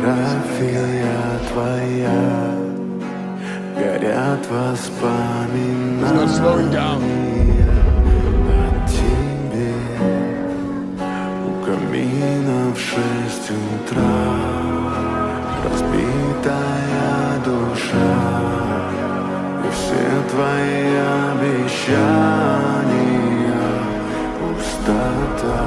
фотография твоя, горят воспоминания о тебе. У камина в 6 утра разбитая душа, и все твои обещания пустота.